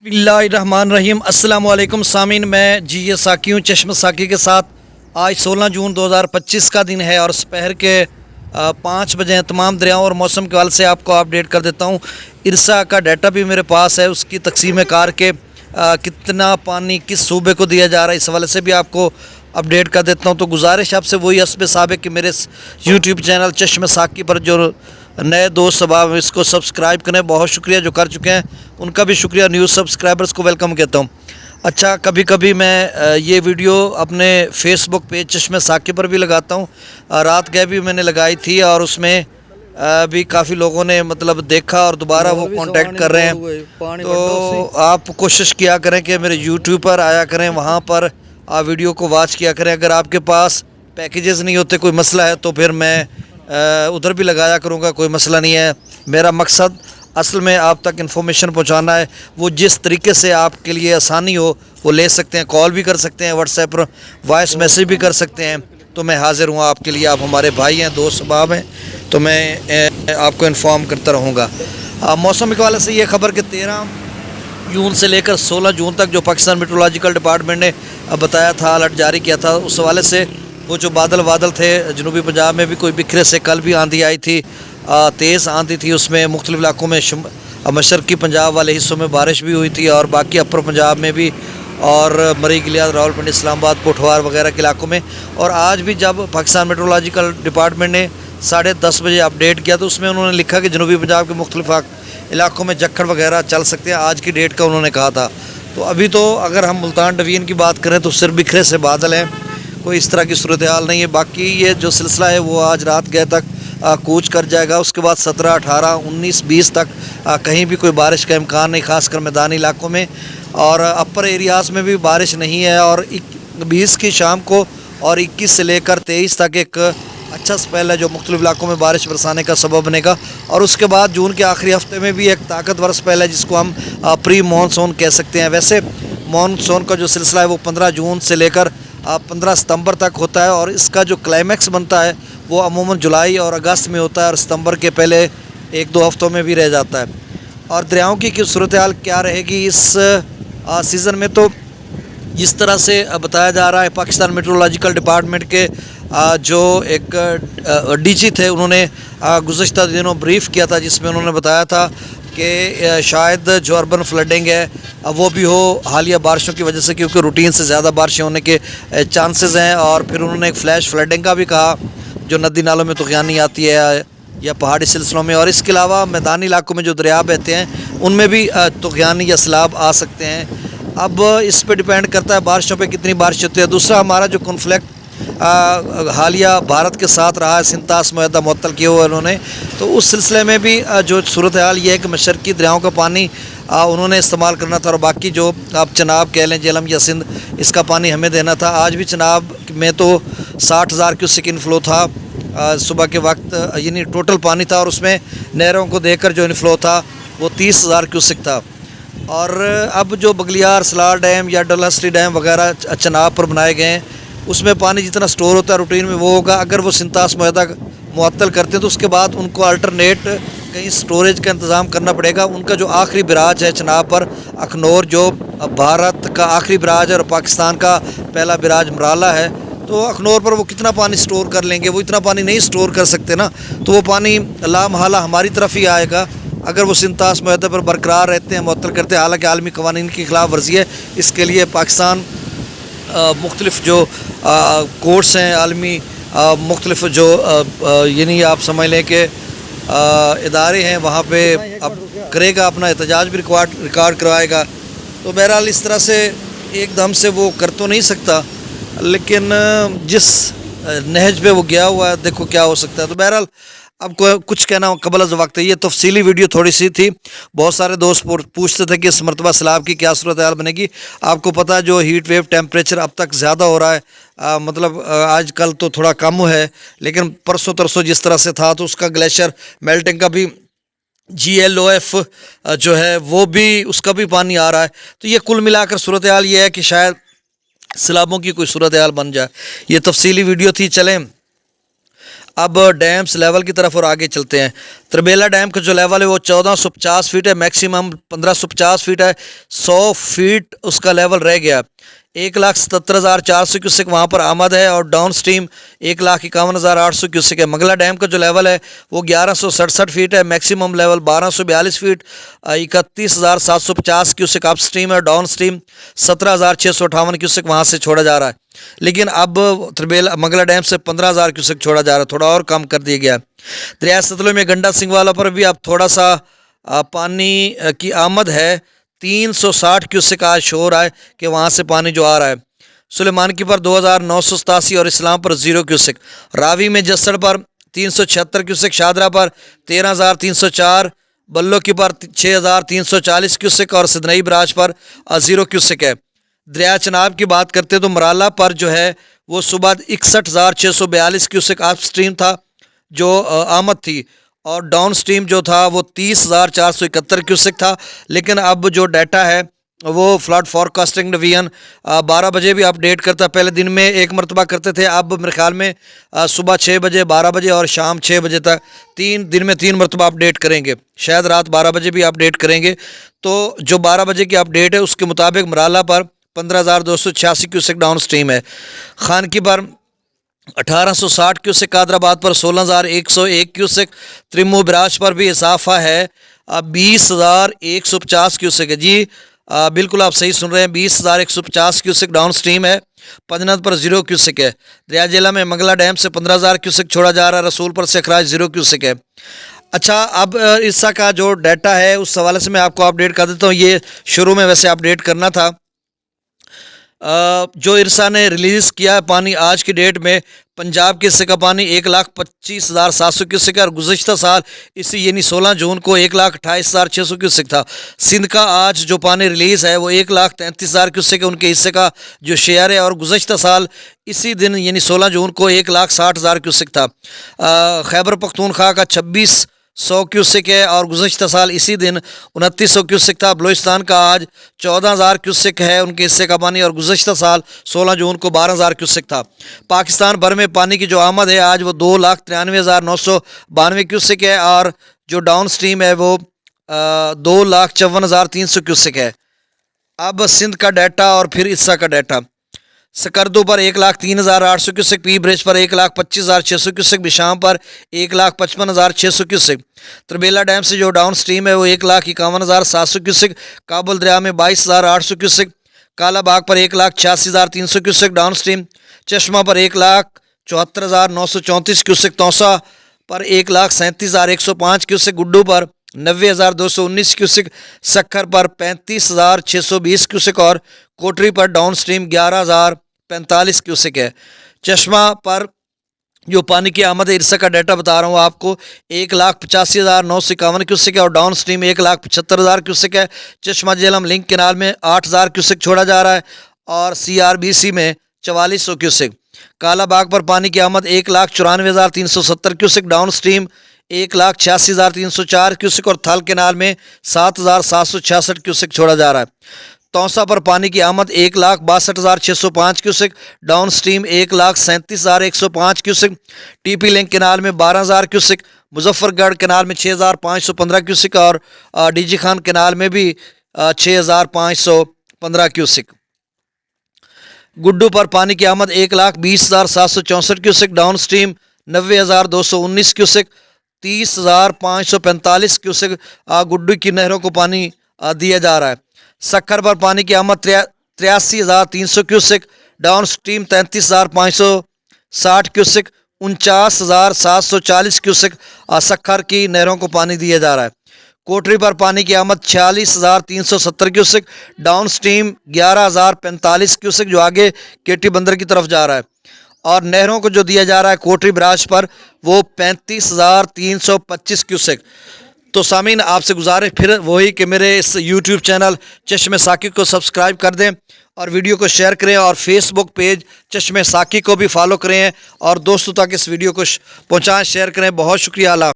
बिस्मिल्लाहिर्रहमानिर्रहीम। अस्सलाम वालेकुम सामीन, मैं जी साकी हूँ चश्म साकी के साथ। आज 16 जून 2025 का दिन है और दोपहर के 5 बजे हैं। तमाम दरियाओं और मौसम के हवाले से आपको अपडेट कर देता हूँ। इरसा का डाटा भी मेरे पास है, उसकी तकसीम कार के कितना पानी किस सूबे को दिया जा रहा है, इस हवाले से भी आपको अपडेट कर देता हूँ। तो गुजारिश आपसे वही हस्ब साबिक कि मेरे यूट्यूब चैनल चश्म साकी पर जो नए दोस्त अब इसको सब्सक्राइब करें। बहुत शुक्रिया जो कर चुके हैं, उनका भी शुक्रिया। न्यू सब्सक्राइबर्स को वेलकम कहता हूँ। अच्छा, कभी कभी मैं ये वीडियो अपने फेसबुक पेज चश्मे साकी पर भी लगाता हूँ। रात गए भी मैंने लगाई थी और उसमें भी काफ़ी लोगों ने मतलब देखा और दोबारा वो कांटेक्ट कर रहे हैं। तो आप कोशिश किया करें कि मेरे यूट्यूब पर आया करें, वहाँ पर आप वीडियो को वॉच किया करें। अगर आपके पास पैकेजेस नहीं होते, कोई मसला है, तो फिर मैं उधर भी लगाया करूँगा, कोई मसला नहीं है। मेरा मकसद असल में आप तक इन्फॉर्मेशन पहुंचाना है। वो जिस तरीके से आपके लिए आसानी हो वो ले सकते हैं, कॉल भी कर सकते हैं, व्हाट्सएप पर वॉइस मैसेज भी कर सकते हैं। तो मैं हाज़िर हूँ आपके लिए। आप हमारे भाई हैं, दोस्त अहबाब हैं, तो मैं आपको इन्फॉर्म करता रहूँगा। मौसम के हवाले से ये खबर कि 13 जून से लेकर 16 जून तक जो पाकिस्तान मेट्रोलॉजिकल डिपार्टमेंट ने बताया था, अलर्ट जारी किया था, उस हवाले से वो जो बादल थे जनूबी पंजाब में भी कोई बिखरे से कल भी आंधी आई थी, तेज़ आंधी थी। उसमें मुख्तलिफ इलाकों में मशरक़ी पंजाब वाले हिस्सों में बारिश भी हुई थी और बाकी अपर पंजाब में भी, और मरी गिलियाद, रावलपिंडी, इस्लामाबाद, पोठवार वगैरह के इलाकों में। और आज भी जब पाकिस्तान मेट्रोलॉजिकल डिपार्टमेंट ने 10:30 बजे अपडेट किया तो उसमें उन्होंने लिखा कि जनूबी पंजाब के मुख्तलिफ इलाकों में जक्खड़ वगैरह चल सकते हैं। आज की डेट का उन्होंने कहा था। तो अभी तो अगर हम मुल्तान डिवीज़न की बात करें तो सिर्फ बिखरे से बादल हैं, कोई इस तरह की सूरत हाल नहीं है। बाकी ये जो सिलसिला है वो आज रात गए तक कूच कर जाएगा। उसके बाद 17, 18, 19, 20 तक कहीं भी कोई बारिश का इम्कान नहीं, खासकर मैदानी इलाकों में। और अपर एरियाज़ में भी बारिश नहीं है। और 20 की शाम को और 21 से लेकर 23 तक एक अच्छा स्पेल है जो मुख्तलिफ इलाकों में बारिश बरसाने का सबब बनेगा। और उसके बाद जून के आखिरी हफ्ते में भी एक ताकतवर स्पेल है जिसको हम प्री मानसून कह सकते हैं। वैसे मानसून का जो सिलसिला है वो 15 जून से लेकर 15 सितंबर तक होता है और इसका जो क्लाइमैक्स बनता है वो अमूमन जुलाई और अगस्त में होता है और सितंबर के पहले 1-2 हफ्तों में भी रह जाता है। और दरियाओं की सूरत हाल क्या रहेगी इस सीज़न में, तो जिस तरह से बताया जा रहा है, पाकिस्तान मेट्रोलॉजिकल डिपार्टमेंट के जो एक डीजी थे, उन्होंने गुज़श्ता दिनों ब्रीफ़ किया था जिसमें उन्होंने बताया था कि शायद जो अर्बन फ्लडिंग है वो भी हो हालिया बारिशों की वजह से, क्योंकि रूटीन से ज़्यादा बारिशें होने के चांसेस हैं। और फिर उन्होंने एक फ्लैश फ्लडिंग का भी कहा जो नदी नालों में तुग़यानी आती है या पहाड़ी सिलसिलों में। और इसके अलावा मैदानी इलाकों में जो दरिया बहते हैं उनमें भी तुग़यानी या सैलाब आ सकते हैं। अब इस पर डिपेंड करता है बारिशों पे कितनी बारिश होती है। दूसरा, हमारा जो कॉन्फ्लिक्ट हालिया भारत के साथ रहा है, सिंतास मुआहदा मुअत्तल किए हुए उन्होंने, तो उस सिलसिले में भी जो सूरत हाल ये है कि मशरक़ी दरियाओं का पानी उन्होंने इस्तेमाल करना था और बाकी जो आप चनाब कह लें, जेलम या सिंध, इसका पानी हमें देना था। आज भी चनाब में तो 60,000 क्यूसेक इनफ्लो था सुबह के वक्त, यानी टोटल पानी था, और उसमें नहरों को देकर जो इनफ्लो था वो 30,000 क्यूसेक था। और अब जो बगलियार, सलार डैम या डलहस्टी डैम वगैरह चनाब पर बनाए गए हैं उसमें पानी जितना स्टोर होता है रूटीन में वो होगा। अगर वो सिंतास मुआहदा मुअत्तल करते हैं तो उसके बाद उनको अल्टरनेट कहीं स्टोरेज का इंतज़ाम करना पड़ेगा। उनका जो आखिरी बराज है चनाब पर अखनौर, जो भारत का आखिरी बराज है और पाकिस्तान का पहला बराज मराला है, तो अखनौर पर वो कितना पानी स्टोर कर लेंगे? वो इतना पानी नहीं स्टोर कर सकते ना, तो वो पानी लामहला हमारी तरफ ही आएगा अगर वो सिंतास मुआहदा पर बरकरार रहते हैं, मुअत्तल करते हैं। हालांकि आलमी कवानीन की खिलाफ वर्जी है, इसके लिए पाकिस्तान मुख्तलिफ जो कोर्ट्स हैं आलमी, मुख्तलिफ जो यानी आप समझ लें कि इदारे हैं, वहाँ पे अब करेगा, अपना एहतजाज भी रिकॉर्ड करवाएगा। तो बहरहाल इस तरह से एकदम से वो कर तो नहीं सकता, लेकिन जिस नहज पे वो गया हुआ है देखो क्या हो सकता है। तो बहरहाल अब कुछ कहना कबल अज़ वक्त है। ये तफसीली वीडियो थोड़ी सी थी। बहुत सारे दोस्त पूछते थे कि इस मरतबा सैलाब की क्या सूरत हाल बनेगी। आपको पता है जो हीट वेव टेम्परेचर अब तक ज़्यादा हो रहा है, मतलब आज कल तो थोड़ा कम है, लेकिन परसों तरसों जिस तरह से था तो उसका ग्लेशियर मेल्टिंग का भी GLOF जो है वो भी, उसका भी पानी आ रहा है। तो ये कुल मिलाकर सूरत हाल ये है कि शायद सैलाबों की कोई सूरत हाल बन जाए। ये तफसीली वीडियो थी। चलें اب ڈیمز لیول کی طرف اور آگے چلتے ہیں۔ تربیلا ڈیم کا جو لیول ہے وہ 1450 فیٹ ہے، میکسیمم 1550 فیٹ ہے، 100 فیٹ اس کا لیول رہ گیا۔ 1,77,400 کیوسک وہاں پر آمد ہے، اور ڈاؤن سٹریم 1,51,800 کیوسک ہے۔ منگلا ڈیم کا جو لیول ہے وہ 1167 فیٹ ہے، میکسیمم لیول 1242 فیٹ، 31,750 کیوسک اپ سٹریم ہے، ڈاؤن سٹریم 17,658 کیوسک وہاں سے چھوڑا جا رہا ہے۔ لیکن اب منگلا ڈیم سے 15,000 کیوسک چھوڑا جا رہا ہے، تھوڑا اور کم کر دیا گیا۔ دریا ستلج میں گنڈا سنگھ والا پر بھی اب تھوڑا سا پانی کی آمد ہے، 360 کیوسک آج شو ہو رہا ہے کہ وہاں سے پانی جو آ رہا ہے۔ سلیمان کی پر 2,987 اور اسلام پر 0 کیوسک، راوی میں جسڑ پر 376 کیوسک، شادرہ پر 13,304، بلو کی پر 6,340 کیوسک اور سدنئی براج پر 0 کیوسک ہے۔ دریا چناب کی بات کرتے تو مرالا پر جو ہے وہ صبح 61,642 کیوسک اپ سٹریم تھا جو آمد تھی، اور ڈاؤن سٹریم جو تھا وہ 30,471 کیوسک تھا۔ لیکن اب جو ڈیٹا ہے وہ فلڈ فورکاسٹنگ ڈویژن 12 بجے بھی اپڈیٹ کرتا ہے، پہلے دن میں ایک مرتبہ کرتے تھے، اب میرے خیال میں صبح 6 بجے، 12 بجے اور شام 6 بجے تک 3 دن میں 3 مرتبہ اپڈیٹ کریں گے، شاید رات 12 بجے بھی اپڈیٹ کریں گے۔ تو جو 12 بجے کی اپڈیٹ ہے اس کے مطابق مرالا پر 15,286 کیوسک ڈاؤن سٹریم ہے، خانکی پر 1,860 کیوسک، قادر آباد پر 16,101 کیوسک، ترمو براج پر بھی اضافہ ہے، 20,150 کیوسک ہے۔ جی بالکل آپ صحیح سن رہے ہیں، 20,150 کیوسک ڈاؤن سٹریم ہے، پنجنت پر 0 کیوسک ہے۔ دریا جیلا میں منگلا ڈیم سے 15,000 کیوسک چھوڑا جا رہا ہے، رسول پر سے اخراج 0 کیوسک ہے۔ اچھا، اب عرصہ کا جو ڈیٹا ہے اس حوالے سے میں آپ کو اپڈیٹ کر دیتا ہوں، یہ شروع میں ویسے اپڈیٹ کرنا تھا۔ جو عرصہ نے ریلیز کیا ہے پانی آج کی ڈیٹ میں، پنجاب کے حصے کا پانی 1,25,700 کیوسک ہے، اور گزشتہ سال اسی یعنی 16 جون کو 1,28,600 کیوسک تھا۔ سندھ کا آج جو پانی ریلیز ہے وہ 1,33,000 کیوسک ہے، ان کے حصے کا جو شیئر ہے، اور گزشتہ سال اسی دن یعنی 16 جون کو 1,60,000 کیوسک تھا۔ خیبر پختونخوا کا 2,600 کیوسک ہے، اور گزشتہ سال اسی دن 2,900 کیوسک تھا۔ بلوچستان کا آج 14,000 کیوسک ہے ان کے حصے کا پانی، اور گزشتہ سال 16 جون کو 12,000 کیوسک تھا۔ پاکستان بھر میں پانی کی جو آمد ہے آج وہ 2,93,992 کیوسک ہے، اور جو ڈاؤن سٹریم ہے وہ 2,54,300 کیوسک ہے۔ اب سندھ کا ڈیٹا اور پھر عرصہ کا ڈیٹا۔ سکردو پر 1,03,800 کیوسک، پی برج پر 1,25,600 کیوسک، بشام پر 1,55,600 کیوسک۔ تربیلا ڈیم سے جو ڈاؤن سٹریم ہے وہ 1,51,700 کیوسک، کابل دریا میں 22,800 کیوسک، کالا باغ پر 1,86,300 کیوسک ڈاؤن سٹریم، چشمہ پر 1,74,934 کیوسک، توسا پر 1,37,105 کیوسک، گڈو پر 90,219 کیوسک، سکھر پر 35,620 کیوسک، اور کوٹری پر ڈاؤن سٹریم 11,045 کیوسک ہے۔ چشمہ پر جو پانی کی آمد ہے عرصہ کا ڈیٹا بتا رہا ہوں آپ کو، 1,85,951 کیوسک ہے، اور ڈاؤن سٹریم 1,75,000 کیوسک ہے۔ چشمہ جہلم لنک کینال میں 8,000 کیوسک چھوڑا جا رہا ہے، اور CRBC میں 4,400 کیوسک۔ کالا باغ پر پانی کی آمد 1,94,370 کیوسک، ڈاؤن سٹریم 1,86,304 کیوسک، اور تھل کینال میں 7,766 کیوسک چھوڑا جا رہا ہے۔ توسا پر پانی کی آمد 1,62,605 cusec, down stream 1,37,105 cusec, T P link canal میں 12,000 کیوسک، مظفر گڑھ کینال میں 6,515 کیوسک، اور ڈی جی خان کینال میں بھی 6,515 کیوسک۔ گڈو پر پانی کی آمد 1,20,764 cusec, down stream 90,219 cusec, 30,545 cusec Guddu کی نہروں کو پانی دیا جا رہا ہے۔ سکھر پر پانی کی آمد 83,300 cusec, down stream 33,560 cusec, 49,740 cusec Sukkur کی نہروں کو پانی دیا جا رہا ہے۔ کوٹری پر پانی کی آمد 46,370 کیوسک، ڈاؤن سٹریم 11,045 کیوسک جو آگے کیٹی بندر کی طرف جا رہا ہے، اور نہروں کو جو دیا جا رہا ہے کوٹری براج پر وہ 35,325 کیوسک۔ تو سامعین آپ سے گزارش پھر وہی کہ میرے اس یوٹیوب چینل چشم ساقی کو سبسکرائب کر دیں، اور ویڈیو کو شیئر کریں، اور فیس بک پیج چشم ساقی کو بھی فالو کریں، اور دوستوں تک اس ویڈیو کو پہنچائیں، شیئر کریں۔ بہت شکریہ۔ اللہ